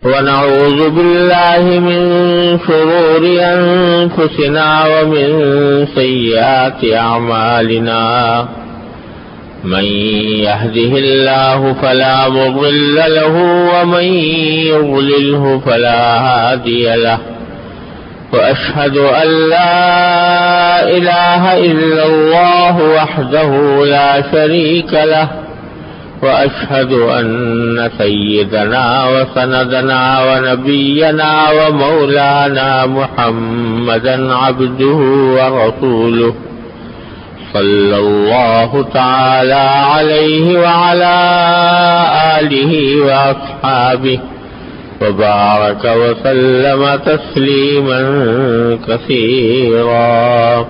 ونعوذ بالله من شرور أنفسنا ومن سيئات أعمالنا من يهده الله فلا مضل له ومن يضلله فلا هادي له وأشهد أن لا إله إلا الله وحده لا شريك له وأشهد أن سيدنا وسندنا ونبينا ومولانا محمدا عبده ورسوله صلى الله تعالى عليه وعلى آله وأصحابه وبارك وسلم تسليما كثيرا.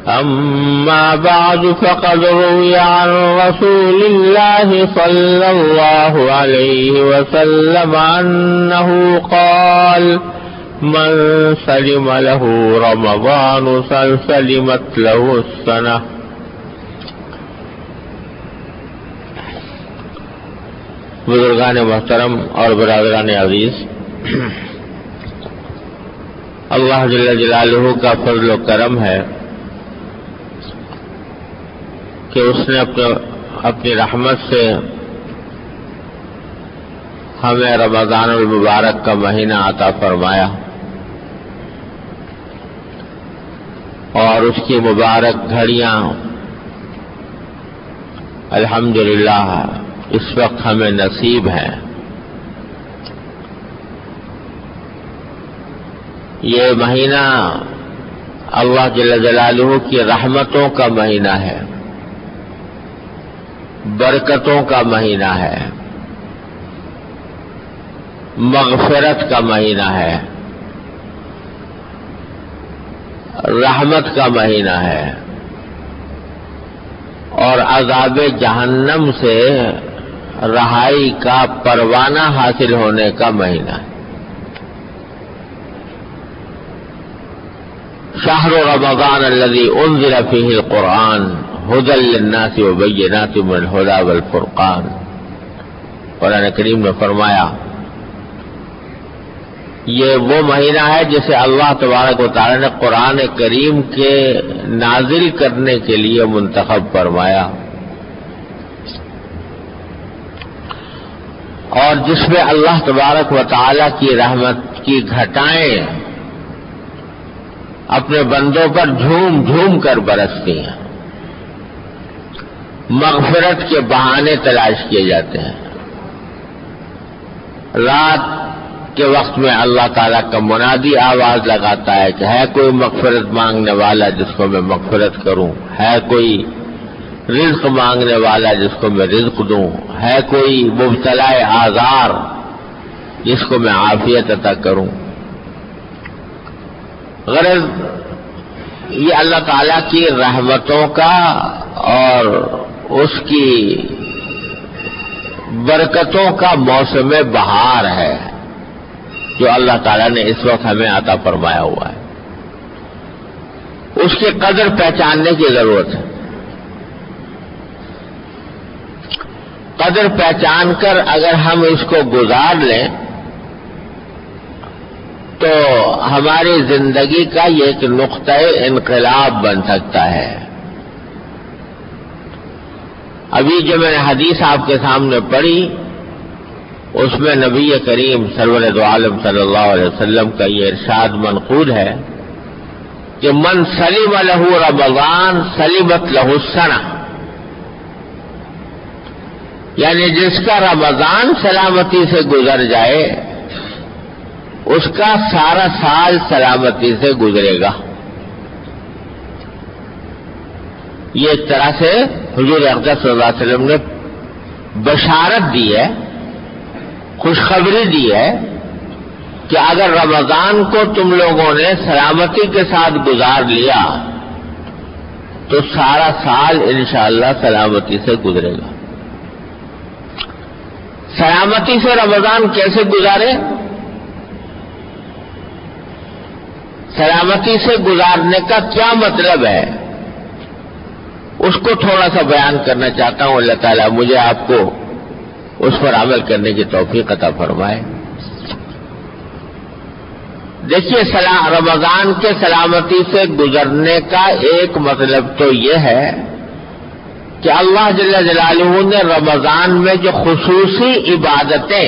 أما بعد فقد روي عن رسول الله صلى الله عليه وسلم أنه قال: من سلم له رمضان سلمت له السنة. بزرگان محترم اور برادران عزیز، اللہ جل جلالہ کا فضل و کرم ہے کہ اس نے اپنی رحمت سے ہمیں رمضان المبارک کا مہینہ عطا فرمایا اور اس کی مبارک گھڑیاں الحمدللہ اس وقت ہمیں نصیب ہیں. یہ مہینہ اللہ جل جلالہ کی رحمتوں کا مہینہ ہے، برکتوں کا مہینہ ہے، مغفرت کا مہینہ ہے، رحمت کا مہینہ ہے اور عذاب جہنم سے رہائی کا پروانہ حاصل ہونے کا مہینہ ہے. شہر رمضان الذی انزل فیہ القرآن ہدی للناس وبینات من الہدی والفرقان. قرآن کریم نے فرمایا یہ وہ مہینہ ہے جسے اللہ تبارک و تعالی نے قرآن کریم کے نازل کرنے کے لیے منتخب فرمایا اور جس میں اللہ تبارک و تعالی کی رحمت کی گھٹائیں اپنے بندوں پر جھوم جھوم کر برستی ہیں، مغفرت کے بہانے تلاش کیے جاتے ہیں. رات کے وقت میں اللہ تعالیٰ کا منادی آواز لگاتا ہے کہ ہے کوئی مغفرت مانگنے والا جس کو میں مغفرت کروں، ہے کوئی رزق مانگنے والا جس کو میں رزق دوں، ہے کوئی مبتلا آزار جس کو میں عافیت عطا کروں. غرض یہ اللہ تعالیٰ کی رحمتوں کا اور اس کی برکتوں کا موسم بہار ہے جو اللہ تعالیٰ نے اس وقت ہمیں عطا فرمایا ہوا ہے. اس کی قدر پہچاننے کی ضرورت ہے. قدر پہچان کر اگر ہم اس کو گزار لیں تو ہماری زندگی کا یہ ایک نقطۂ انقلاب بن سکتا ہے. ابھی جو میں نے حدیث آپ کے سامنے پڑھی اس میں نبی کریم سرور دو عالم صلی اللہ علیہ وسلم کا یہ ارشاد منقول ہے کہ من سلم لہ رمضان سلمت لہ السنہ، یعنی جس کا رمضان سلامتی سے گزر جائے اس کا سارا سال سلامتی سے گزرے گا. یہ ایک طرح سے حضور اقدس صلی اللہ علیہ وسلم نے بشارت دی ہے، خوشخبری دی ہے کہ اگر رمضان کو تم لوگوں نے سلامتی کے ساتھ گزار لیا تو سارا سال انشاءاللہ سلامتی سے گزرے گا. سلامتی سے رمضان کیسے گزارے؟ سلامتی سے گزارنے کا کیا مطلب ہے اس کو تھوڑا سا بیان کرنا چاہتا ہوں. اللہ تعالیٰ مجھے آپ کو اس پر عمل کرنے کی توفیق عطا فرمائے. دیکھیے رمضان کے سلامتی سے گزرنے کا ایک مطلب تو یہ ہے کہ اللہ جل جلالہ نے رمضان میں جو خصوصی عبادتیں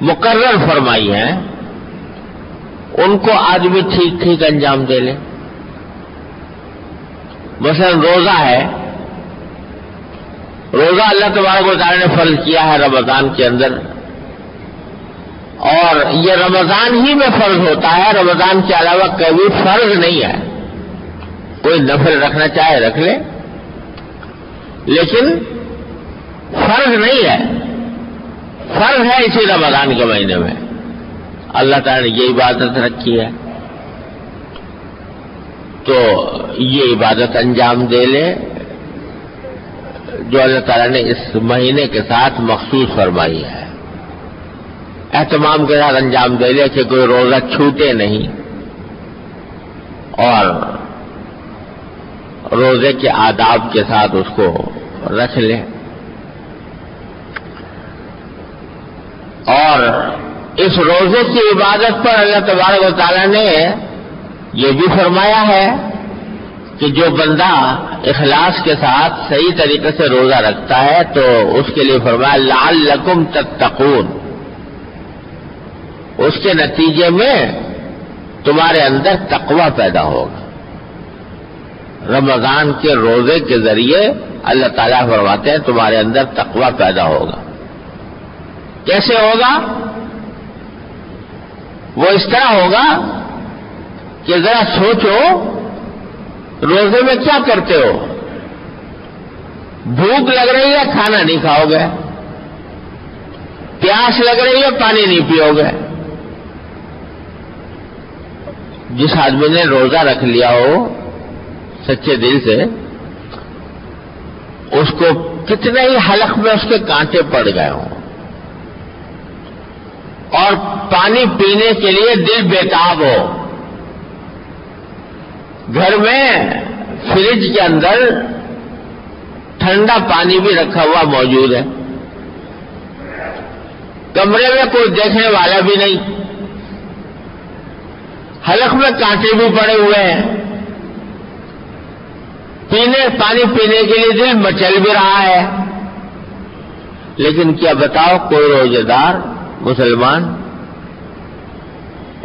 مقرر فرمائی ہیں ان کو آدمی ٹھیک ٹھیک انجام دے لے. مثلا روزہ ہے، روزہ اللہ تبارک و تعالی نے فرض کیا ہے رمضان کے اندر، اور یہ رمضان ہی میں فرض ہوتا ہے، رمضان کے علاوہ کبھی فرض نہیں ہے. کوئی نفل رکھنا چاہے رکھ لے، لیکن فرض نہیں ہے. فرض ہے اسی رمضان کے مہینے میں اللہ تعالی نے یہ عبادت رکھی ہے، تو یہ عبادت انجام دے لے جو اللہ تعالیٰ نے اس مہینے کے ساتھ مخصوص فرمائی ہے. اہتمام کے ساتھ انجام دے لے کہ کوئی روزہ چھوٹے نہیں، اور روزے کے آداب کے ساتھ اس کو رکھ لے. اور اس روزے کی عبادت پر اللہ تبارک و تعالیٰ نے یہ بھی فرمایا ہے کہ جو بندہ اخلاص کے ساتھ صحیح طریقے سے روزہ رکھتا ہے تو اس کے لیے فرمایا لعلکم تتقون، اس کے نتیجے میں تمہارے اندر تقوی پیدا ہوگا. رمضان کے روزے کے ذریعے اللہ تعالیٰ فرماتے ہیں تمہارے اندر تقوی پیدا ہوگا. کیسے ہوگا؟ وہ اس طرح ہوگا کہ ذرا سوچو، روزے میں کیا کرتے ہو؟ بھوک لگ رہی ہے کھانا نہیں کھاؤ گے، پیاس لگ رہی ہے پانی نہیں پیو گے. جس آدمی نے روزہ رکھ لیا ہو سچے دل سے، اس کو کتنے ہی حلق میں اس کے کانٹے پڑ گئے ہوں، اور پانی پینے کے لیے دل بےتاب ہو. گھر میں فریج کے اندر ٹھنڈا پانی بھی رکھا ہوا موجود ہے، کمرے میں کوئی دیکھنے والا بھی نہیں، حلق میں کانٹے بھی پڑے ہوئے ہیں، پانی پینے کے لیے دل مچل بھی رہا ہے. لیکن کیا بتاؤ کوئی روزے دار مسلمان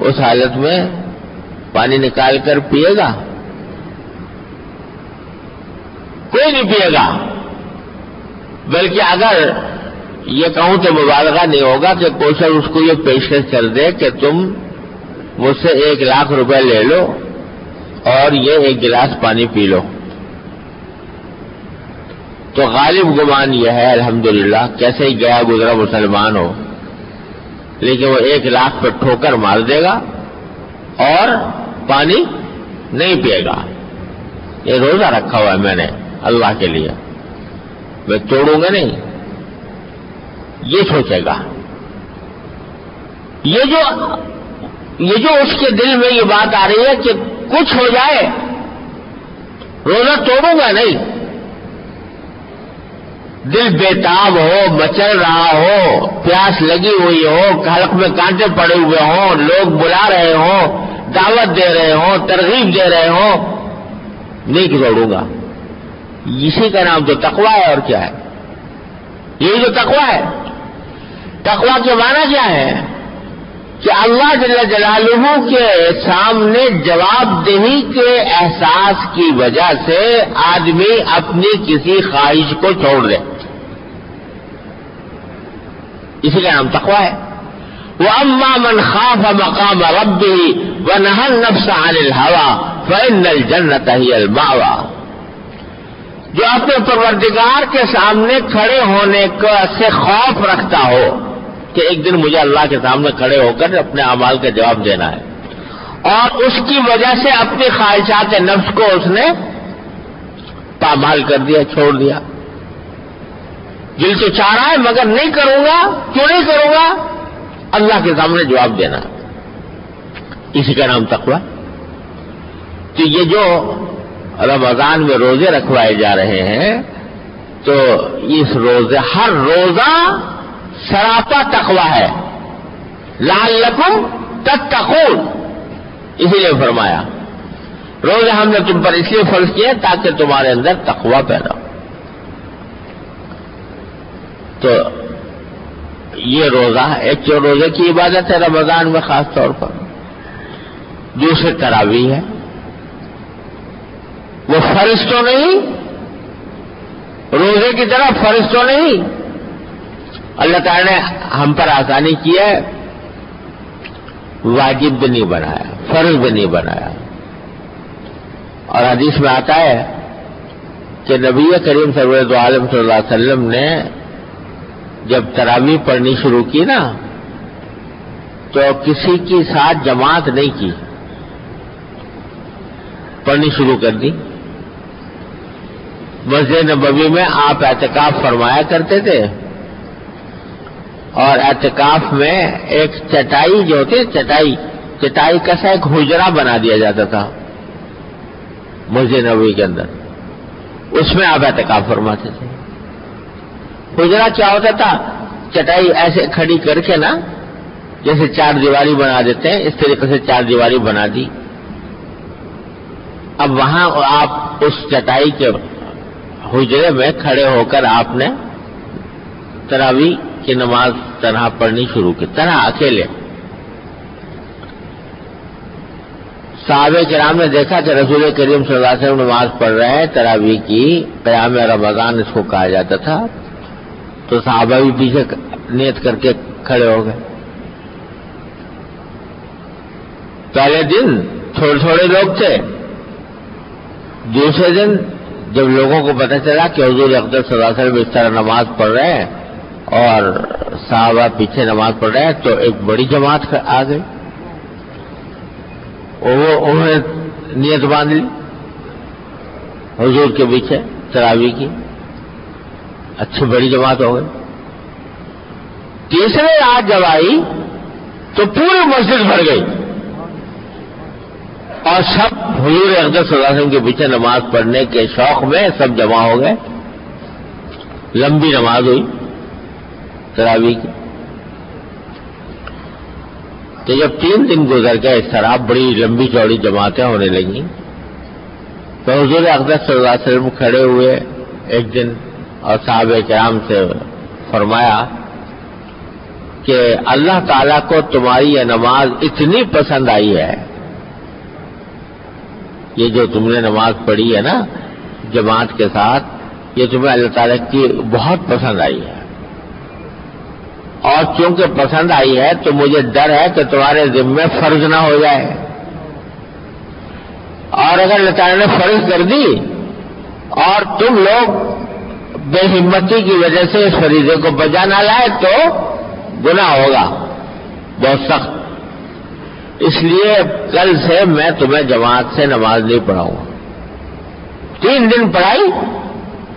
اس حالت میں پانی نکال کر پیے گا؟ کوئی نہیں پیے گا. بلکہ اگر یہ کہوں تو مبالغہ نہیں ہوگا کہ کوئی شخص اس کو یہ پیشکش کر دے کہ تم مجھ سے 1,00,000 روپے لے لو اور یہ 1 گلاس پانی پی لو، تو غالب گمان یہ ہے الحمدللہ کیسے ہی گیا گزرا مسلمان ہو، لیکن وہ 1,00,000 پر ٹھوکر مار دے گا اور پانی نہیں پیے گا. یہ روزہ رکھا ہوا ہے میں نے اللہ کے لیے، میں توڑوں گا نہیں، یہ سوچے گا. یہ جو اس کے دل میں یہ بات آ رہی ہے کہ کچھ ہو جائے روزہ توڑوں گا نہیں، دل بےتاب ہو، مچل رہا ہو، پیاس لگی ہوئی ہو، حلق میں کانٹے پڑے ہوئے ہوں، لوگ بلا رہے ہوں، دعوت دے رہے ہوں، ترغیب دے رہے ہوں، نہیں توڑوں گا. اسی کا نام تو تقوی ہے. اور کیا ہے یہ جو تقوی ہے؟ تقوی کے معنی کیا ہے؟ کہ اللہ جل جلالہ کے سامنے جواب دہی کے احساس کی وجہ سے آدمی اپنی کسی خواہش کو چھوڑ دے. اسی کا نام تقوی ہے. وَأَمَّا مَنْ خَافَ مَقَامَ رَبِّهِ وَنَهَى النَّفْسَ عَنِ الْهَوَىٰ فَإِنَّ الْجَنَّةَ هِيَ الْمَأْوَىٰ. جو اپنے پروردگار کے سامنے کھڑے ہونے سے خوف رکھتا ہو کہ ایک دن مجھے اللہ کے سامنے کھڑے ہو کر اپنے اعمال کا جواب دینا ہے، اور اس کی وجہ سے اپنی خواہشات نفس کو اس نے پامال کر دیا، چھوڑ دیا. دل تو چاہ رہا ہے مگر نہیں کروں گا. کیوں نہیں کروں گا؟ اللہ کے سامنے جواب دینا. اسی کا نام تقوی. تو یہ جو رمضان میں روزے رکھوائے جا رہے ہیں تو اس روزے ہر روزہ سراپا تقوی ہے. لعلکم تتقون، اسی لیے فرمایا روزے ہم نے تم پر اس لیے فرض کیا تاکہ تمہارے اندر تقوی پیدا ہو۔ تو یہ روزہ ایک جو روزے کی عبادت ہے رمضان میں خاص طور پر، دوسرے تراویح ہے، وہ فرض تو نہیں، روزے کی طرح فرض تو نہیں، اللہ تعالی نے ہم پر آسانی کی ہے، واجب بھی نہیں بنایا، فرض بھی نہیں بنایا۔ اور حدیث میں آتا ہے کہ نبی کریم سرور عالم صلی اللہ علیہ وسلم نے جب تراویح پڑھنی شروع کی نا تو کسی کی ساتھ جماعت نہیں کی، پڑھنی شروع کر دی۔ مسجد نبوی میں آپ اعتکاف فرمایا کرتے تھے، اور اعتکاف میں ایک چٹائی جو ہوتی ہے چٹائی کا سا ایک حجرہ بنا دیا جاتا تھا مسجد نبوی کے اندر، اس میں آپ اعتکاف فرماتے تھے۔ حجرہ کیا ہوتا تھا؟ چٹائی ایسے کھڑی کر کے نا جیسے چار دیواری بنا دیتے ہیں، اس طریقے سے چار دیواری بنا دی۔ اب وہاں آپ اس چٹائی کے حجرے میں کھڑے ہو کر آپ نے تراویح کی نماز طرح پڑھنی شروع کی، طرح اکیلے۔ صحابہ کرام نے دیکھا کہ رسول کریم صلی اللہ علیہ وسلم نماز پڑھ رہے ہیں تراویح کی، قیام رمضان اس کو کہا جاتا تھا، تو صحابہ بھی پیچھے نیت کر کے کھڑے ہو گئے۔ پہلے دن تھوڑے لوگ تھے، دوسرے دن جب لوگوں کو پتہ چلا کہ حضور اقدس صلی اللہ علیہ وسلم اس طرح نماز پڑھ رہے ہیں اور صحابہ پیچھے نماز پڑھ رہے ہیں، تو ایک بڑی جماعت آ گئی، انہوں نے نیت باندھ لی حضور کے پیچھے تراویح کی، اچھی بڑی جماعت ہو گئی۔ تیسرے رات جب آئی تو پوری مسجد بھر گئی اور سب حضور اقدس صلی اللہ علیہ وسلم کے پیچھے نماز پڑھنے کے شوق میں سب جمع ہو گئے، لمبی نماز ہوئی تراویح کی۔ تو جب 3 دن گزر گئے اس طرح بڑی لمبی چوڑی جماعتیں ہونے لگیں، تو حضور اقدس صلی اللہ علیہ وسلم کھڑے ہوئے ایک دن اور صحابہ کرام سے فرمایا کہ اللہ تعالیٰ کو تمہاری یہ نماز اتنی پسند آئی ہے، یہ جو تم نے نماز پڑھی ہے نا جماعت کے ساتھ، یہ تمہیں اللہ تعالیٰ کی بہت پسند آئی ہے، اور چونکہ پسند آئی ہے تو مجھے ڈر ہے کہ تمہارے ذمے فرض نہ ہو جائے، اور اگر اللہ تعالیٰ نے فرض کر دی اور تم لوگ بے ہمتی کی وجہ سے اس فریضے کو بجا نہ لائے تو گناہ ہوگا بہت سخت، اس لیے کل سے میں تمہیں جماعت سے نماز نہیں پڑھاؤں گا۔ 3 دن پڑھائی،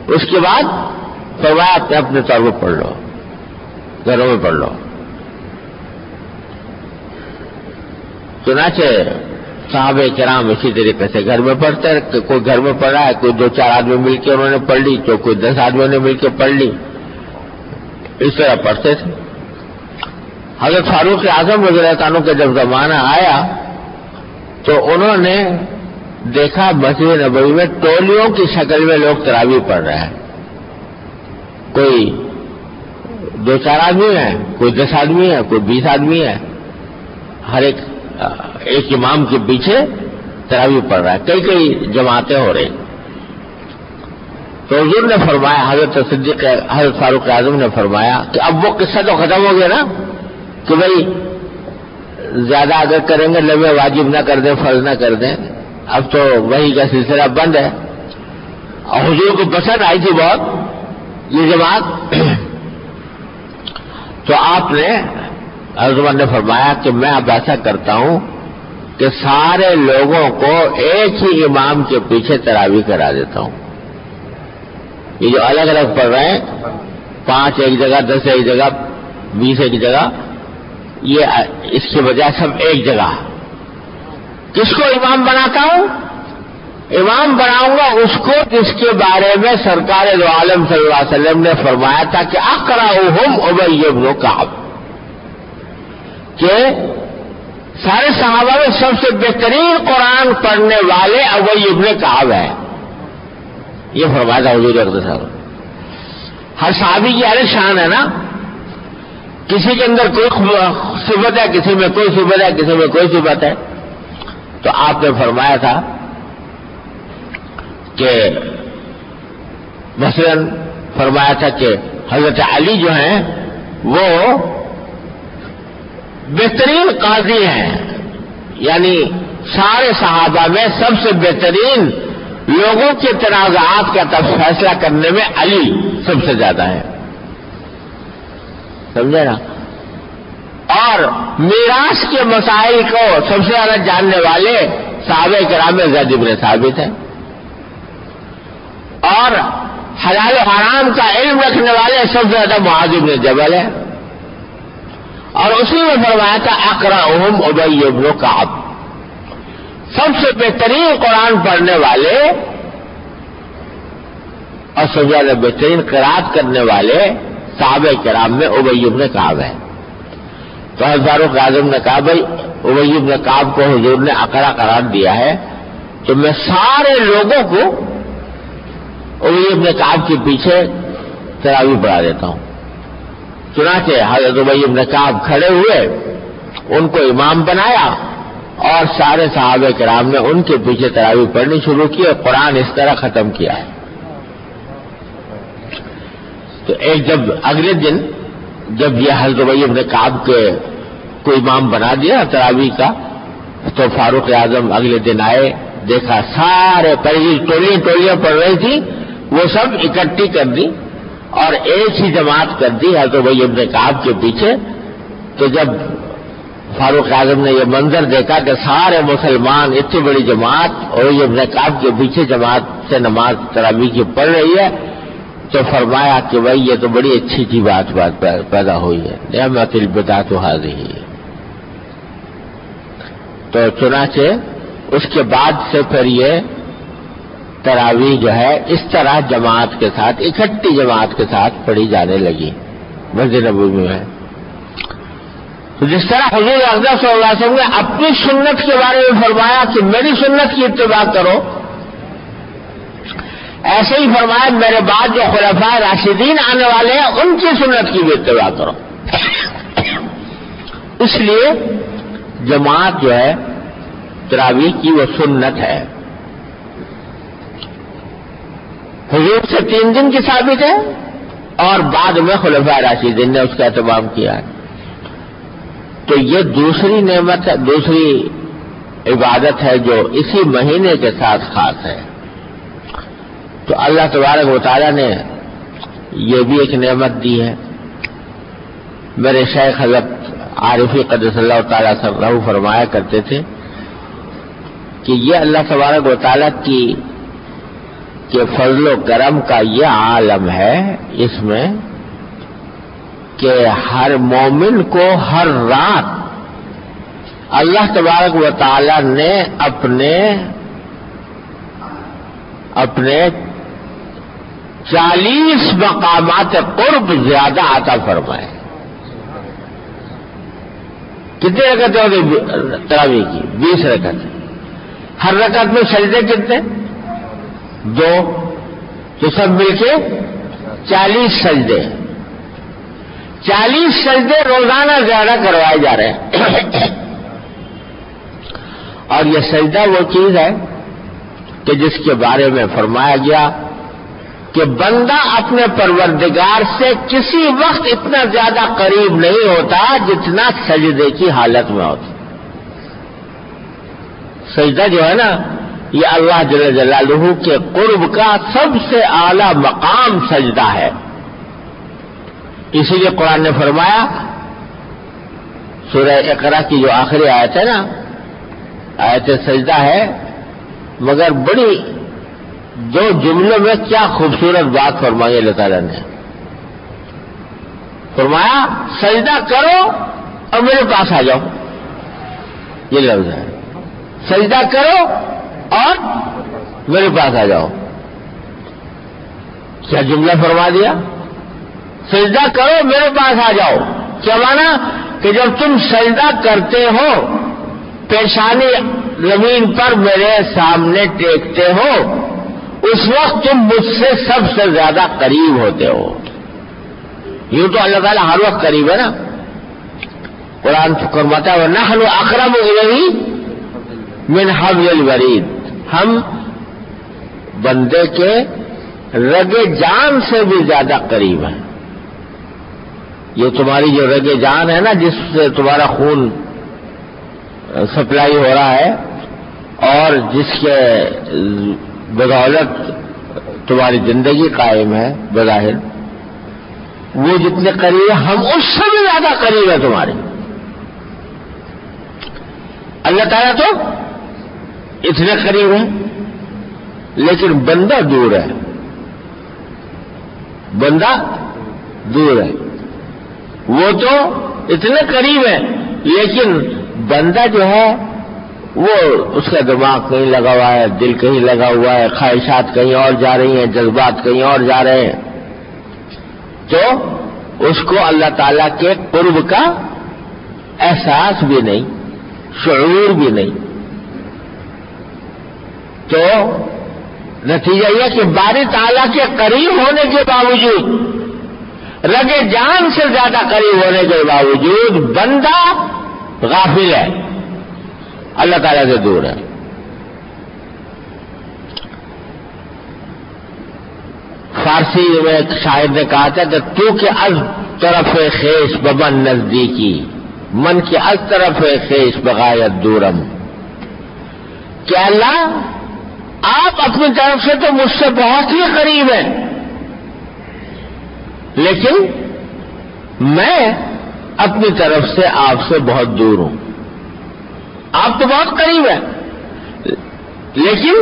اس کے بعد فرمایا اپنے طور پر پڑھ لو، گھروں میں پڑھ لو۔ چنانچہ صحابہ کرام اسی طریقے سے گھر میں پڑھتے، کوئی گھر میں پڑھ رہا ہے، کوئی 2-4 آدمی مل کے انہوں نے پڑھ لی، تو کوئی 10 آدمیوں نے مل کے پڑھ لی، اس طرح پڑھتے تھے۔ حضرت فاروق اعظم رضی اللہ عنہ کا جب زمانہ آیا تو انہوں نے دیکھا مسجد نبوی میں ٹولیوں کی شکل میں لوگ تراویح پڑھ رہے ہیں، کوئی 2-4 آدمی ہیں، کوئی 10 آدمی ہے، کوئی 20 آدمی ہے، ہر ایک امام کے پیچھے تراویح پڑھ رہا ہے، کئی جماعتیں ہو رہی۔ تو حضور نے فرمایا، حضرت فاروق اعظم نے فرمایا کہ اب وہ قصہ تو ختم ہو گیا نا کہ بھائی زیادہ اگر کریں گے لمبے واجب نہ کر دیں، فرض نہ کر دیں، اب تو وہی کا سلسلہ بند ہے۔ اور حضور کو پسند آئی تھی بہت یہ جماعت، تو آپ نے حضرت نے فرمایا کہ میں اب ایسا کرتا ہوں کہ سارے لوگوں کو ایک ہی امام کے پیچھے تراویح کرا دیتا ہوں۔ یہ جو الگ الگ پڑھ رہے ہیں، 5 ایک جگہ، 10 ایک جگہ، 20 ایک جگہ، یہ اس کے بجائے سب ایک جگہ۔ کس کو امام بناتا ہوں؟ امام بناؤں گا اس کو جس کے بارے میں سرکار دو عالم صلی اللہ علیہ وسلم نے فرمایا تھا کہ اقرأہم ابی بن کعب، کہ سارے صحابہ میں سب سے بہترین قرآن پڑھنے والے ابی ابن کعب ہیں. یہ فرمایا تھا حضور اقدس صلی اللہ علیہ وسلم. ہر صحابی کی الگ شان ہے نا, کسی کے اندر کوئی صفت ہے, کسی میں کوئی صفت ہے, کسی میں کوئی صفت ہے. تو آپ نے فرمایا تھا کہ مثلاً فرمایا تھا کہ حضرت علی جو ہیں وہ بہترین قاضی ہیں, یعنی سارے صحابہ میں سب سے بہترین لوگوں کے تنازعات کا فیصلہ کرنے میں علی سب سے زیادہ ہے, سمجھے نا. اور میراث کے مسائل کو سب سے زیادہ جاننے والے صحابہ کرام میں زید بن ثابت ہیں, اور حلال و حرام کا علم رکھنے والے سب سے زیادہ معاذ بن جبل ہے. اور اسی میں فرمایا تھا اقرأہم ابی بن کعب, سب سے بہترین قرآن پڑھنے والے اور سب سے زیادہ بہترین قرات کرنے والے صحابہ کرام میں ابی بن کعب ہے. تو حضرت فاروق اعظم نے کہا بھائی ابی بن کعب کو حضور نے اقرا قرار دیا ہے تو میں سارے لوگوں کو ابی بن کعب کے پیچھے تراویح پڑھا دیتا ہوں. چنانچہ حضرت ابی بن کعب کھڑے ہوئے, ان کو امام بنایا اور سارے صحابہ کرام نے ان کے پیچھے تراویح پڑھنی شروع کی اور قرآن اس طرح ختم کیا ہے. تو ایک جب اگلے دن جب یہ حضرت ابی بن کعب کے کو امام بنا دیا تراویح کا, تو فاروق اعظم اگلے دن آئے, دیکھا سارے پہلی ٹولیاں پڑھ رہی تھی وہ سب اکٹھی کر دی اور ایک ہی جماعت کر دی حضرت ابی بن کعب کے پیچھے. تو جب فاروق اعظم نے یہ منظر دیکھا کہ سارے مسلمان اتنی بڑی جماعت ابی بن کعب کے پیچھے جماعت سے نماز تراویح کی پڑھ رہی ہے, تو فرمایا کہ بھائی یہ تو بڑی اچھی بات پیدا ہوئی ہے, نعمت البدعۃ ھذہ. تو چنانچہ اس کے بعد سے پھر یہ تراویح جو ہے اس طرح جماعت کے ساتھ, اکٹھی جماعت کے ساتھ پڑھی جانے لگی مسجد نبوی میں. تو جس طرح حضور اقدس صلی اللہ علیہ وسلم نے اپنی سنت کے بارے میں فرمایا کہ میری سنت کی اتباع کرو, ایسے ہی فرمایا میرے بعد جو خلفائے راشدین آنے والے ہیں ان کی سنت کی بھی اتباع کرو. اس لیے جماعت جو ہے تراویح کی وہ سنت ہے. حضور سے 3 دن کی ثابت ہے اور بعد میں خلفائے راشدین نے اس کا اہتمام کیا ہے. تو یہ دوسری نعمت ہے, دوسری عبادت ہے جو اسی مہینے کے ساتھ خاص ہے. تو اللہ تبارک و تعالیٰ نے یہ بھی ایک نعمت دی ہے. میرے شیخ حضرت عارفی قدس اللہ تعالیٰ سرہ فرمایا کرتے تھے کہ یہ اللہ تبارک و تعالیٰ کی کہ فضل و کرم کا یہ عالم ہے اس میں کہ ہر مومن کو ہر رات اللہ تبارک و تعالیٰ نے اپنے 40 مقامات قرب زیادہ عطا فرمائے. کتنے رکعتیں ہو گئی تراویح کی؟ 20 رکعتیں. ہر رکعت میں سجدے کتنے؟ 2. تو سب مل کے 40 سجدے. 40 سجدے روزانہ زیادہ کروائے جا رہے ہیں. اور یہ سجدہ وہ چیز ہے کہ جس کے بارے میں فرمایا گیا کہ بندہ اپنے پروردگار سے کسی وقت اتنا زیادہ قریب نہیں ہوتا جتنا سجدے کی حالت میں ہوتا. سجدہ جو ہے نا یہ اللہ جل جلالہ کے قرب کا سب سے اعلیٰ مقام سجدہ ہے. اسی لیے قرآن نے فرمایا سورہ اقرا کی جو آخری آیت ہے نا, آیت سجدہ ہے, مگر بڑی 2 جملوں میں کیا خوبصورت بات فرمائی اللہ تعالیٰ نے. فرمایا سجدہ کرو اور میرے پاس آ جاؤ. یہ لفظ ہے, سجدہ کرو اور میرے پاس آ جاؤ. کیا جملہ فرما دیا؟ سجدہ کرو میرے پاس آ جاؤ. کیا مانا کہ جب تم سجدہ کرتے ہو پیشانی زمین پر میرے سامنے ٹیکتے ہو اس وقت تم مجھ سے سب سے زیادہ قریب ہوتے ہو. یوں تو اللہ تعالیٰ ہر وقت قریب ہے نا. قرآن فرماتا ہے وَنَحْنُ أَقْرَبُ إِلَيْهِ مِنْ حَبْلِ الْوَرِيدِ، ہم بندے کے رگ جان سے بھی زیادہ قریب ہیں. یہ تمہاری جو رگ جان ہے نا، جس سے تمہارا خون سپلائی ہو رہا ہے اور جس کے بدولت تمہاری زندگی قائم ہے بظاہر، وہ جتنے قریب ہے ہم اس سے بھی زیادہ قریب ہے تمہارے. اللہ تعالیٰ تو اتنے قریب ہے لیکن بندہ دور ہے. بندہ دور ہے. وہ تو اتنے قریب ہے لیکن بندہ جو ہے وہ اس کا دماغ کہیں لگا ہوا ہے، دل کہیں لگا ہوا ہے، خواہشات کہیں اور جا رہی ہیں، جذبات کہیں اور جا رہے ہیں. تو اس کو اللہ تعالیٰ کے قرب کا احساس بھی نہیں، شعور بھی نہیں. تو نتیجہ یہ کہ باری تعالیٰ کے قریب ہونے کے باوجود، رگ جان سے زیادہ قریب ہونے کے باوجود بندہ غافل ہے، اللہ تعالیٰ سے دور ہے. فارسی میں ایک شاعر نے کہا تھا کہ تو کہ از طرف خیش بمن نزدیکی، من کی از طرف خیش بغایت دورم. کہ اللہ آپ اپنی طرف سے تو مجھ سے بہت ہی قریب ہیں لیکن میں اپنی طرف سے آپ سے بہت دور ہوں. آپ تو بہت قریب ہیں لیکن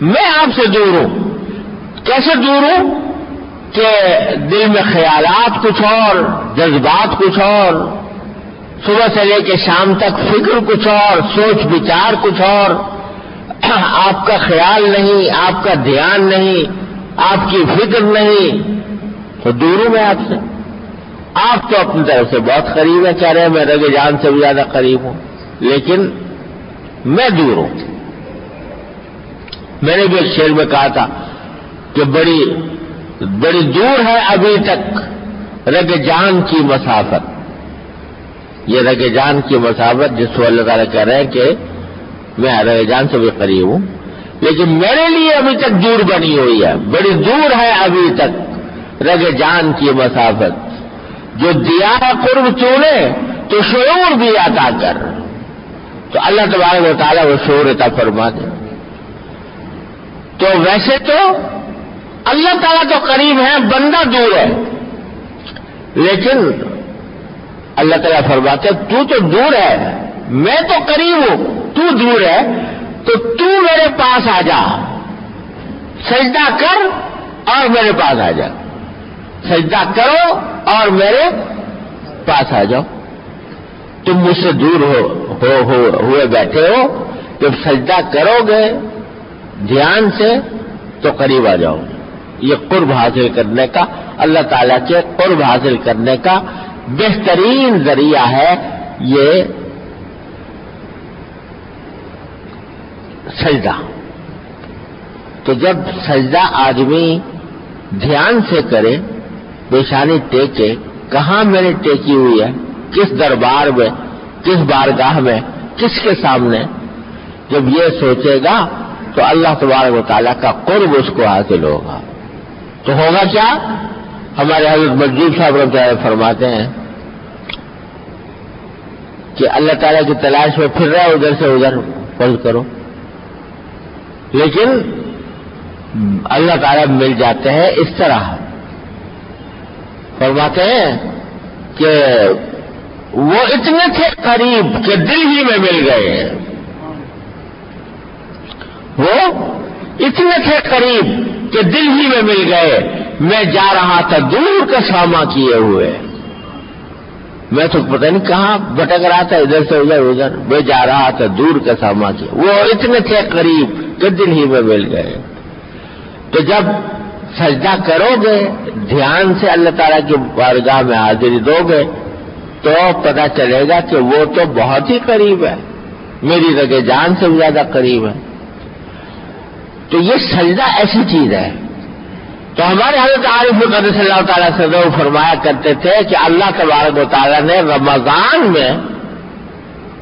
میں آپ سے دور ہوں. کیسے دور ہوں کہ دل میں خیالات کچھ اور، جذبات کچھ اور، صبح سے لے کے شام تک فکر کچھ اور، سوچ بچار کچھ اور، آپ کا خیال نہیں، آپ کا دھیان نہیں، آپ کی فکر نہیں. تو دور ہوں میں آپ سے. آپ تو اپنی طرف سے بہت قریب ہیں، کہہ رہے ہیں میں رگ جان سے بھی زیادہ قریب ہوں لیکن میں دور ہوں. میں نے بھی ایک شعر میں کہا تھا کہ بڑی دور ہے ابھی تک رگ جان کی مسافت. یہ رگ جان کی مسافت جس کو اللہ تعالیٰ کہہ رہے ہیں کہ میں رگ جان سے بھی قریب ہوں لیکن میرے لیے ابھی تک دور بنی ہوئی ہے. بڑی دور ہے ابھی تک رگ جان کی مسافت. جو دیا ہے قرب تو نے تو شعور بھی عطا کر. تو اللہ تبارک و تعالیٰ وہ شعور عطا فرما دے. تو ویسے تو اللہ تعالیٰ تو قریب ہے، بندہ دور ہے. لیکن اللہ تعالیٰ فرماتے تو دور ہے، میں تو قریب ہوں، تو دور ہے، تو تو میرے پاس آ جا، سجدہ کر اور میرے پاس آ جا. سجدہ کرو اور میرے پاس آ جاؤ. تم مجھ سے دور ہوئے بیٹھے ہو، جب سجدہ کرو گے دھیان سے تو قریب آ جاؤ. یہ قرب حاصل کرنے کا، اللہ تعالیٰ کے قرب حاصل کرنے کا بہترین ذریعہ ہے یہ سجدہ. تو جب سجدہ آدمی دھیان سے کرے، پیشانی ٹیکے، کہاں میں نے ٹیکی ہوئی ہے، کس دربار میں، کس بارگاہ میں، کس کے سامنے، جب یہ سوچے گا تو اللہ تبارک و تعالیٰ کا قرب اس کو حاصل ہوگا. تو ہوگا کیا؟ ہمارے حضرت مجید صاحب رحمۃ اللہ فرماتے ہیں کہ اللہ تعالیٰ کی تلاش میں پھر رہا ادھر سے ادھر فرض کرو، لیکن اللہ تعالیٰ مل جاتے ہیں اس طرح. فرماتے ہیں کہ وہ اتنے تھے قریب کہ دل ہی میں مل گئے. وہ اتنے تھے قریب کہ دل ہی میں مل گئے. میں جا رہا تھا دور کا سامنا کیے ہوئے، میں تو پتہ نہیں کہاں بھٹک رہا تھا، ادھر سے ادھر، میں جا رہا تھا دور کا سامنا کیے. وہ اتنے تھے قریب کہ دل ہی میں مل گئے. تو جب سجدہ کرو گے دھیان سے، اللہ تعالیٰ کی بارگاہ میں حاضری دو گے تو پتہ چلے گا کہ وہ تو بہت ہی قریب ہے، میری رگ جان سے بھی زیادہ قریب ہے۔ تو یہ سجدہ ایسی چیز ہے۔ تو ہمارے حضرت عارف قدس اللہ تعالیٰ سے فرمایا کرتے تھے کہ اللہ تبارک و تعالیٰ نے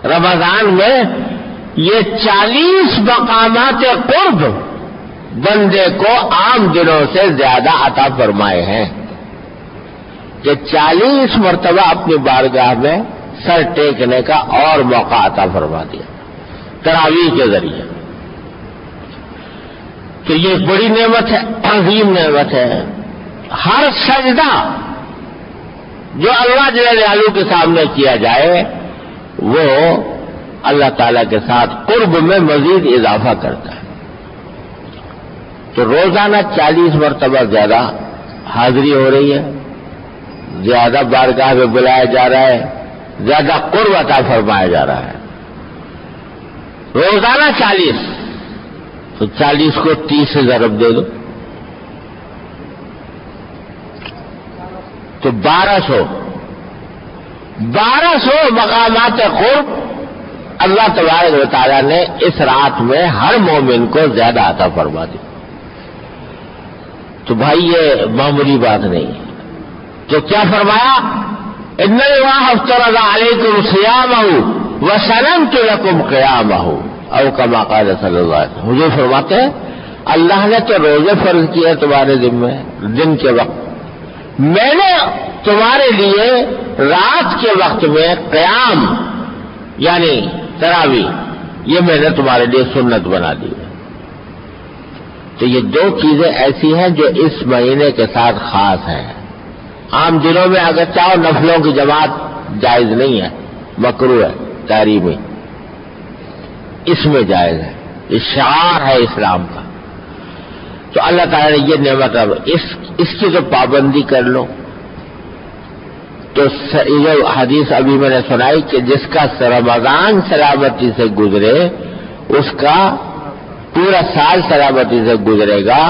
رمضان میں یہ 40 مقامات قرب بندے کو عام دنوں سے زیادہ عطا فرمائے ہیں، کہ 40 مرتبہ اپنی بارگاہ میں سر ٹیکنے کا اور موقع عطا فرما دیا تراویح کے ذریعے۔ تو یہ بڑی نعمت ہے، عظیم نعمت ہے۔ ہر سجدہ جو اللہ جل جلالہ کے سامنے کیا جائے وہ اللہ تعالی کے ساتھ قرب میں مزید اضافہ کرتا ہے۔ تو روزانہ 40 مرتبہ زیادہ حاضری ہو رہی ہے، زیادہ بارگاہ میں بلایا جا رہا ہے، زیادہ قرب عطا فرمایا جا رہا ہے۔ روزانہ 40، تو 40 کو 30 سے ضرب دے دو تو 1200 مقامات قرب اللہ تبارک و تعالیٰ نے اس رات میں ہر مومن کو زیادہ عطا فرما دی۔ تو بھائی یہ معمولی بات نہیں ہے۔ تو کیا فرمایا؟ ان اللہ افترض علیکم صیامہ وسننت لکم قیامہ، او کما قال صلی اللہ علیہ وسلم۔ حضور فرماتے ہیں اللہ نے تو روزے فرض کیے تمہارے ذمہ دن کے وقت، میں نے تمہارے لیے رات کے وقت میں قیام یعنی تراویح یہ میں نے تمہارے لیے سنت بنا دی ہے۔ تو یہ دو چیزیں ایسی ہیں جو اس مہینے کے ساتھ خاص ہیں۔ عام دنوں میں اگر چاہو نفلوں کی جماعت جائز نہیں ہے، مکروہ ہے تحریمی، اس میں جائز ہے، یہ شعار ہے اسلام کا۔ تو اللہ تعالیٰ نے یہ نعمت اس کی تو پابندی کر لو۔ تو یہ حدیث ابھی میں نے سنائی کہ جس کا رمضان سلامتی سے گزرے اس کا پورا سال سلامتی سے گزرے گا۔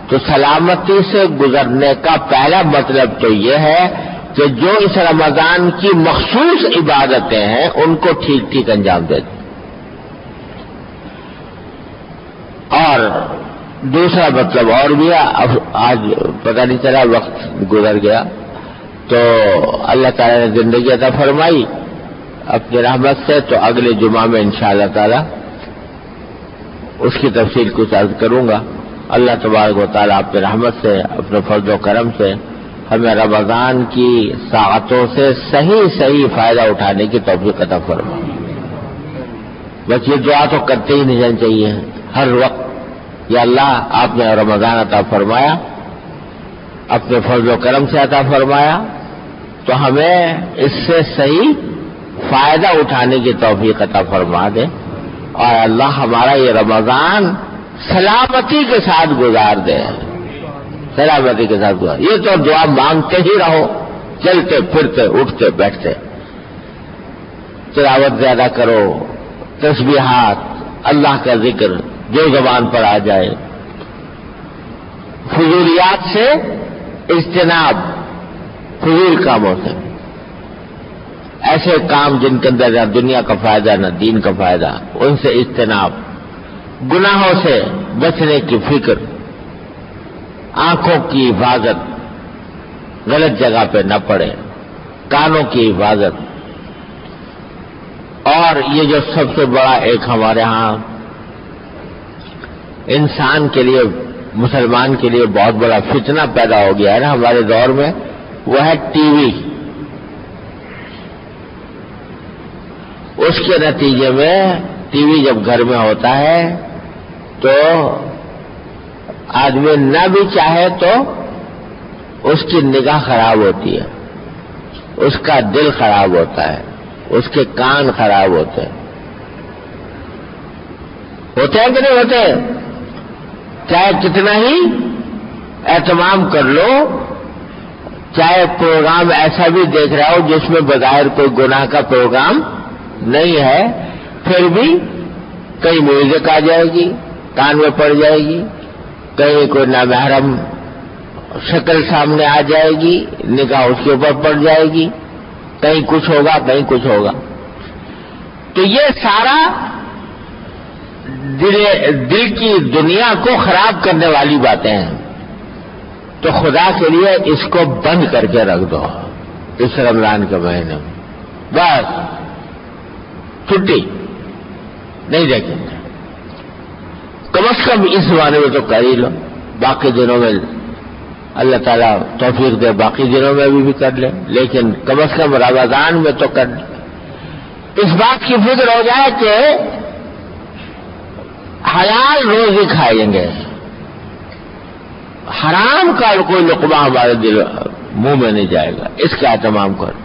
تو سلامتی سے گزرنے کا پہلا مطلب تو یہ ہے کہ جو اس رمضان کی مخصوص عبادتیں ہیں ان کو ٹھیک ٹھیک انجام دے دیں۔ اور دوسرا مطلب اور بھی ہے، آج پتہ نہیں چلا وقت گزر گیا، تو اللہ تعالیٰ نے زندگی عطا فرمائی اپنی رحمت سے، تو اگلے جمعہ میں انشاءاللہ تعالیٰ اس کی تفصیل کچھ عرض کروں گا۔ اللہ تبارک و تعالیٰ اپنی رحمت سے، اپنے فضل و کرم سے ہمیں رمضان کی ساعتوں سے صحیح فائدہ اٹھانے کی توفیق عطا فرمائے۔ بس یہ دعا تو کرتے ہی نہیں چاہیے ہر وقت، یا اللہ آپ نے رمضان عطا فرمایا، اپنے فضل و کرم سے عطا فرمایا، تو ہمیں اس سے صحیح فائدہ اٹھانے کی توفیق عطا فرما دے، اور اللہ ہمارا یہ رمضان سلامتی کے ساتھ گزار دے، سلامتی کے ساتھ گزار۔ یہ تو دعا مانگتے ہی رہو، چلتے پھرتے اٹھتے بیٹھتے، تلاوت زیادہ کرو، تسبیحات، اللہ کا ذکر جو زبان پر آ جائے، فضولیات سے اجتناب، فضول کاموں سے، ایسے کام جن کے اندر نہ دنیا کا فائدہ نہ دین کا فائدہ، ان سے اجتناب، گناہوں سے بچنے کی فکر، آنکھوں کی حفاظت، غلط جگہ پہ نہ پڑے، کانوں کی حفاظت، اور یہ جو سب سے بڑا ایک ہمارے ہاں انسان کے لیے، مسلمان کے لیے بہت بڑا فتنہ پیدا ہو گیا ہے نا ہمارے دور میں، وہ ہے ٹی وی۔ اس کے نتیجے میں ٹی وی جب گھر میں ہوتا ہے تو آدمی نہ بھی چاہے تو اس کی نگاہ خراب ہوتی ہے، اس کا دل خراب ہوتا ہے، اس کے کان خراب ہوتے ہیں کہ نہیں ہوتے؟ چاہے کتنا ہی اہتمام کر لو، چاہے پروگرام ایسا بھی دیکھ رہا ہو جس میں بظاہر کوئی گناہ کا پروگرام نہیں ہے، پھر بھی کہیں میوزک آ جائے گی، کان میں پڑ جائے گی، کہیں کوئی نامحرم شکل سامنے آ جائے گی، نگاہ اس کے اوپر پڑ جائے گی، کہیں کچھ ہوگا کہیں کچھ ہوگا. تو یہ سارا دل کی دنیا کو خراب کرنے والی باتیں ہیں. تو خدا کے لیے اس کو بند کر کے رکھ دو اس رمضان کے مہینے میں. بس چھٹی نہیں دیکھیں گے. کم از کم اس زمانے میں تو کر ہی لو. باقی دنوں میں اللہ تعالیٰ توفیق دے باقی دنوں میں بھی کر لیں، لیکن کم از کم رمضان میں تو کر لیں. اس بات کی فکر ہو جائے کہ حلال روز ہی کھائیں گے، حرام کا کوئی لقمہ ہمارے منہ میں نہیں جائے گا. اس کا اہتمام کرو.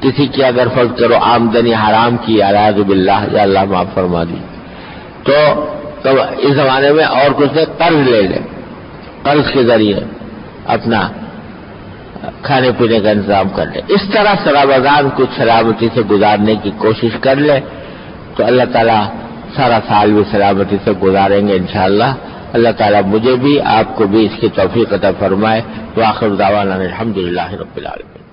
کسی کی اگر فرض کرو آمدنی حرام کی اعوذ باللہ یا اللہ معاف فرما دی، تو اس زمانے میں اور کچھ نہیں، قرض لے لے، قرض کے ذریعے اپنا کھانے پینے کا انتظام کر لے. اس طرح سے رمضان کچھ سلامتی سے گزارنے کی کوشش کر لے تو اللہ تعالیٰ سارا سال بھی سلامتی سے گزاریں گے انشاءاللہ. اللہ تعالیٰ مجھے بھی آپ کو بھی اس کی توفیق عطا فرمائے. وآخر دعوانا الحمدللہ رب العالمین.